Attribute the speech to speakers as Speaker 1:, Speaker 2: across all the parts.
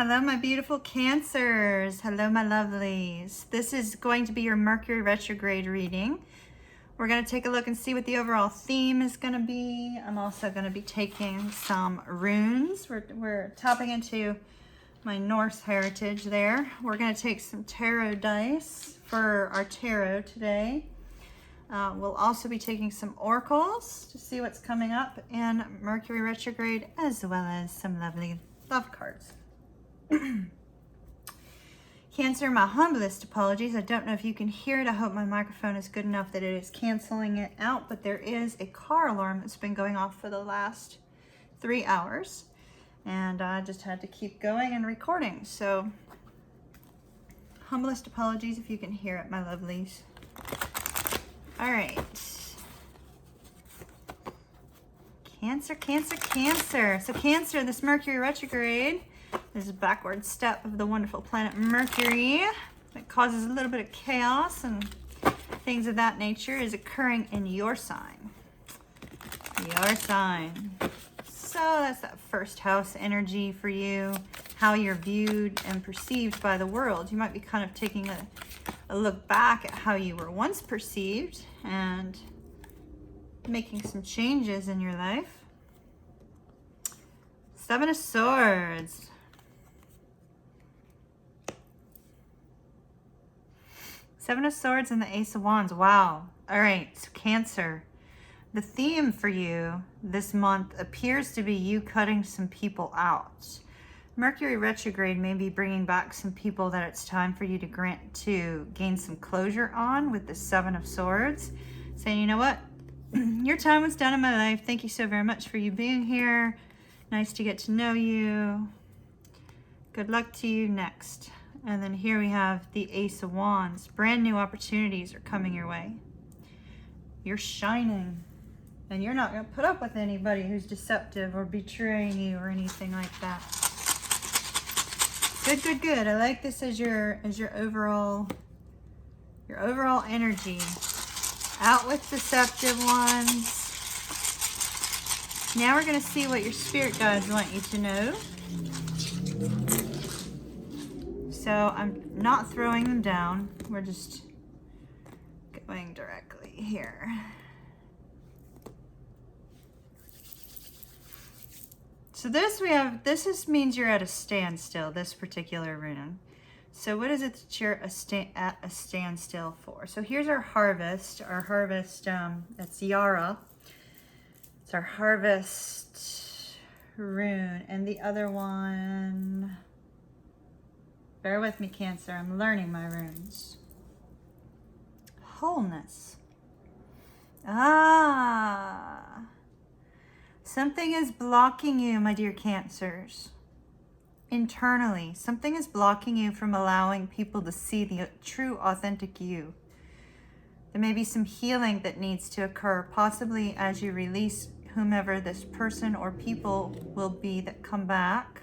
Speaker 1: Hello, my beautiful Cancers. Hello, my lovelies. This is going to be your Mercury retrograde reading. We're going to take a look and see what the overall theme is going to be. I'm also going to be taking some runes. We're tapping into my Norse heritage there. We're going to take some tarot dice for our tarot today. We'll also be taking some oracles to see what's coming up in Mercury retrograde, as well as some lovely love cards. Cancer, my humblest apologies. I don't know if you can hear it. I hope my microphone is good enough that it is canceling it out, but there is a car alarm that's been going off for the last 3 hours, and I just had to keep going and recording. So humblest apologies if you can hear it, my lovelies. All right. Cancer, Cancer, Cancer. So Cancer, this Mercury retrograde, this is a backward step of the wonderful planet Mercury. It causes a little bit of chaos and things of that nature is occurring in your sign. Your sign. So that's that first house energy for you, how you're viewed and perceived by the world. You might be kind of taking a look back at how you were once perceived and making some changes in your life. Seven of Swords. Seven of Swords and the Ace of Wands. Wow. All right, so Cancer. The theme for you this month appears to be you cutting some people out. Mercury retrograde may be bringing back some people that it's time for you to gain some closure on with the Seven of Swords. Saying, you know what? Your time was done in my life. Thank you so very much for you being here. Nice to get to know you. Good luck to you next. And then here we have the Ace of Wands. Brand new opportunities are coming your way. You're shining. And you're not going to put up with anybody who's deceptive or betraying you or anything like that. Good, good, good. I like this as your overall energy. Out with deceptive ones. Now we're going to see what your spirit guides want you to know. So I'm not throwing them down. We're just going directly here. So this means you're at a standstill, this particular rune. So what is it that you're at a standstill for? So here's our harvest. Our harvest, that's Yara. It's our harvest rune. And the other one, bear with me, Cancer, I'm learning my runes. Wholeness. Something is blocking you, my dear Cancers. Internally, something is blocking you from allowing people to see the true, authentic you. There may be some healing that needs to occur, possibly as you release whomever this person or people will be that come back.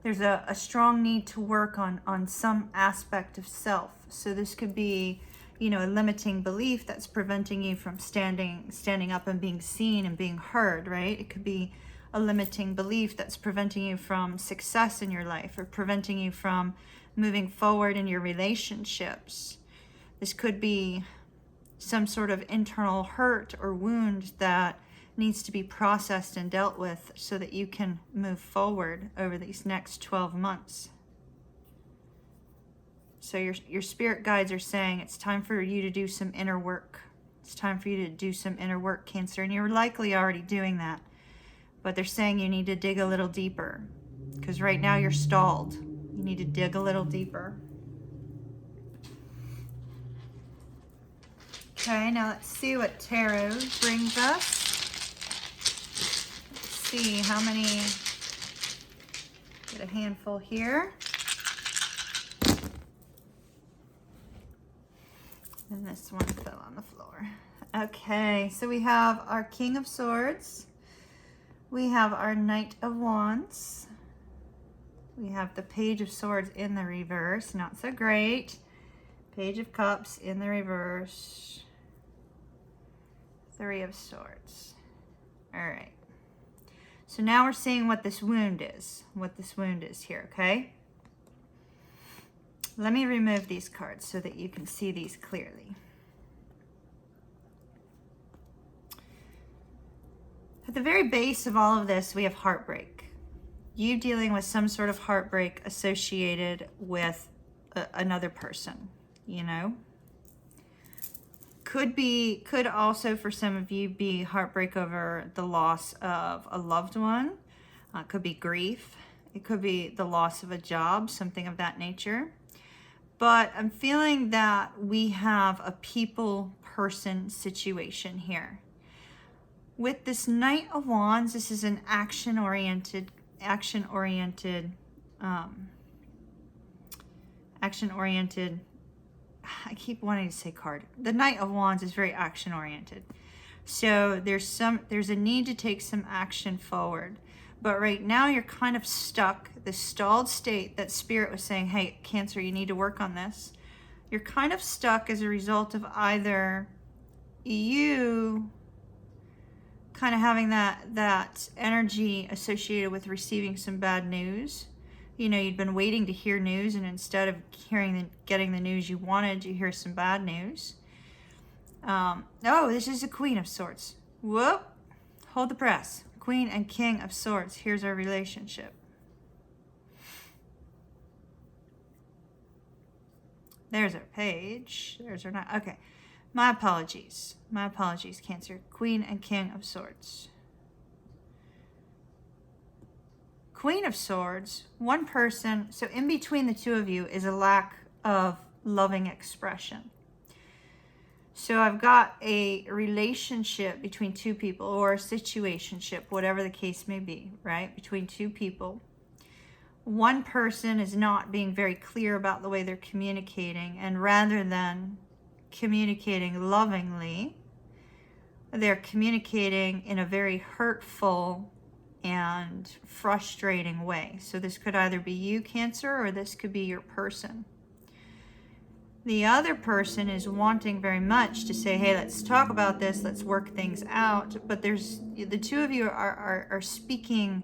Speaker 1: There's a strong need to work on some aspect of self. So this could be, you know, a limiting belief that's preventing you from standing up and being seen and being heard, right? It could be a limiting belief that's preventing you from success in your life or preventing you from moving forward in your relationships. This could be some sort of internal hurt or wound that needs to be processed and dealt with so that you can move forward over these next 12 months. So your spirit guides are saying it's time for you to do some inner work. It's time for you to do some inner work, Cancer, and you're likely already doing that. But they're saying you need to dig a little deeper because right now you're stalled. You need to dig a little deeper. Okay, now let's see what tarot brings us. Let's see how many, get a handful here. And this one fell on the floor. Okay, so we have our King of Swords. We have our Knight of Wands. We have the Page of Swords in the reverse. Not so great. Page of Cups in the reverse. Three of Swords. All right. So now we're seeing what this wound is, here, okay? Let me remove these cards so that you can see these clearly. At the very base of all of this, we have heartbreak. You dealing with some sort of heartbreak associated with another person, you know? Could also for some of you be heartbreak over the loss of a loved one. Could be grief. It could be the loss of a job, something of that nature. But I'm feeling that we have a people-person situation here. With this Knight of Wands, this is an action-oriented, I keep wanting to say card. The Knight of Wands is very action-oriented. So there's a need to take some action forward. But right now you're kind of stuck, the stalled state that Spirit was saying, hey, Cancer, you need to work on this. You're kind of stuck as a result of either you kind of having that energy associated with receiving some bad news. You know, you'd been waiting to hear news, and instead of getting the news you wanted, you hear some bad news. Oh, this is a Queen of Swords. Whoop. Hold the press. Queen and King of Swords. Here's our relationship. There's our page. There's our knight. Okay. My apologies. My apologies, Cancer. Queen and King of Swords. Queen of Swords, one person, so in between the two of you is a lack of loving expression. So I've got a relationship between two people, or a situationship, whatever the case may be, right? Between two people. One person is not being very clear about the way they're communicating, and rather than communicating lovingly, they're communicating in a very hurtful and frustrating way. So this could either be you, Cancer, or this could be your person. The other person is wanting very much to say, hey, let's talk about this, let's work things out. But the two of you are speaking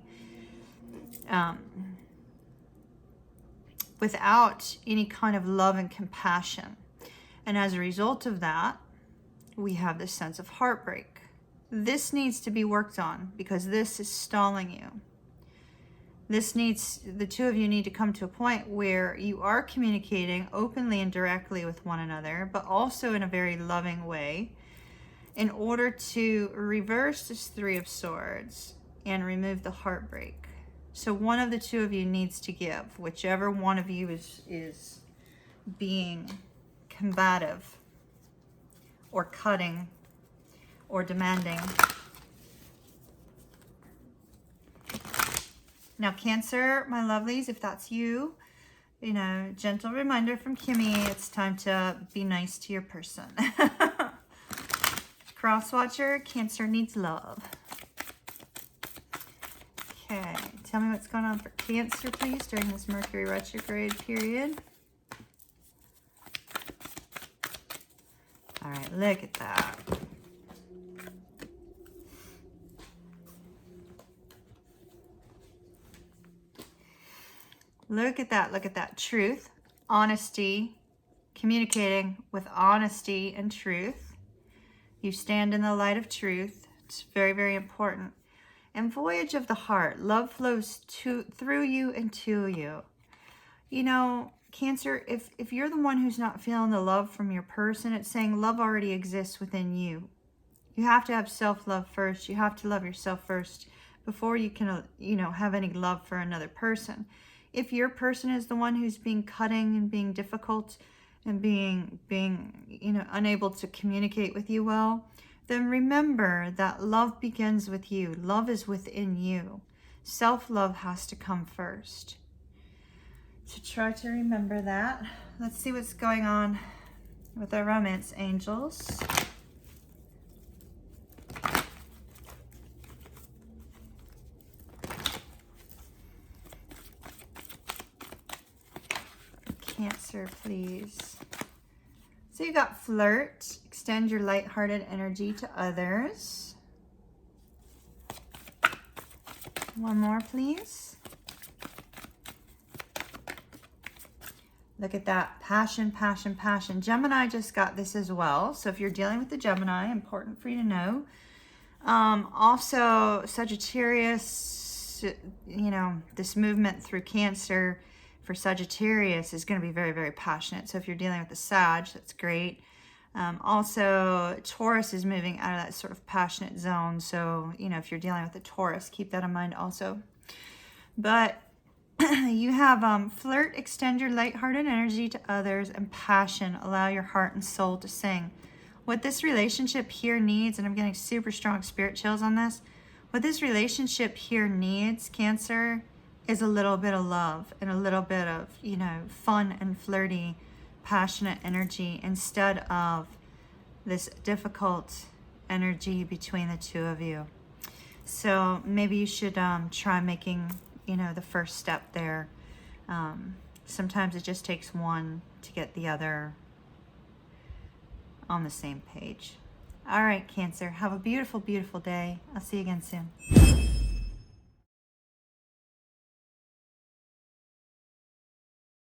Speaker 1: without any kind of love and compassion. And as a result of that, we have this sense of heartbreak. This needs to be worked on because this is stalling you. The two of you need to come to a point where you are communicating openly and directly with one another, but also in a very loving way, in order to reverse this Three of Swords and remove the heartbreak. So one of the two of you needs to give, whichever one of you is being combative or cutting or demanding. Now, Cancer, my lovelies, if that's you, you know, gentle reminder from Kimmy, it's time to be nice to your person. Crosswatcher, Cancer needs love. Okay, tell me what's going on for Cancer, please, during this Mercury retrograde period. All right, look at that. Look at that, look at that. Truth, honesty, communicating with honesty and truth. You stand in the light of truth. It's very, very important. And voyage of the heart. Love flows through you and to you. You know, Cancer, if you're the one who's not feeling the love from your person, it's saying love already exists within you. You have to have self-love first. You have to love yourself first before you can, you know, have any love for another person. If your person is the one who's being cutting and being difficult and being you know, unable to communicate with you well, then remember that love begins with you. Love is within you. Self-love has to come first. So try to remember that. Let's see what's going on with our romance angels. Cancer, please. So you got flirt, extend your lighthearted energy to others. One more, please. Look at that. Passion, passion, passion. Gemini just got this as well. So if you're dealing with the Gemini, important for you to know. Also, Sagittarius, you know, this movement through Cancer for Sagittarius is going to be very, very passionate. So if you're dealing with the Sag, that's great. Also, Taurus is moving out of that sort of passionate zone. So, you know, if you're dealing with the Taurus, keep that in mind also. But you have flirt, extend your lighthearted energy to others, and passion, allow your heart and soul to sing. What this relationship here needs, and I'm getting super strong spirit chills on this, what this relationship here needs, Cancer, is a little bit of love and a little bit of, you know, fun and flirty, passionate energy instead of this difficult energy between the two of you. So maybe you should try making, you know, the first step there. Sometimes it just takes one to get the other on the same page. All right, Cancer, have a beautiful, beautiful day. I'll see you again soon.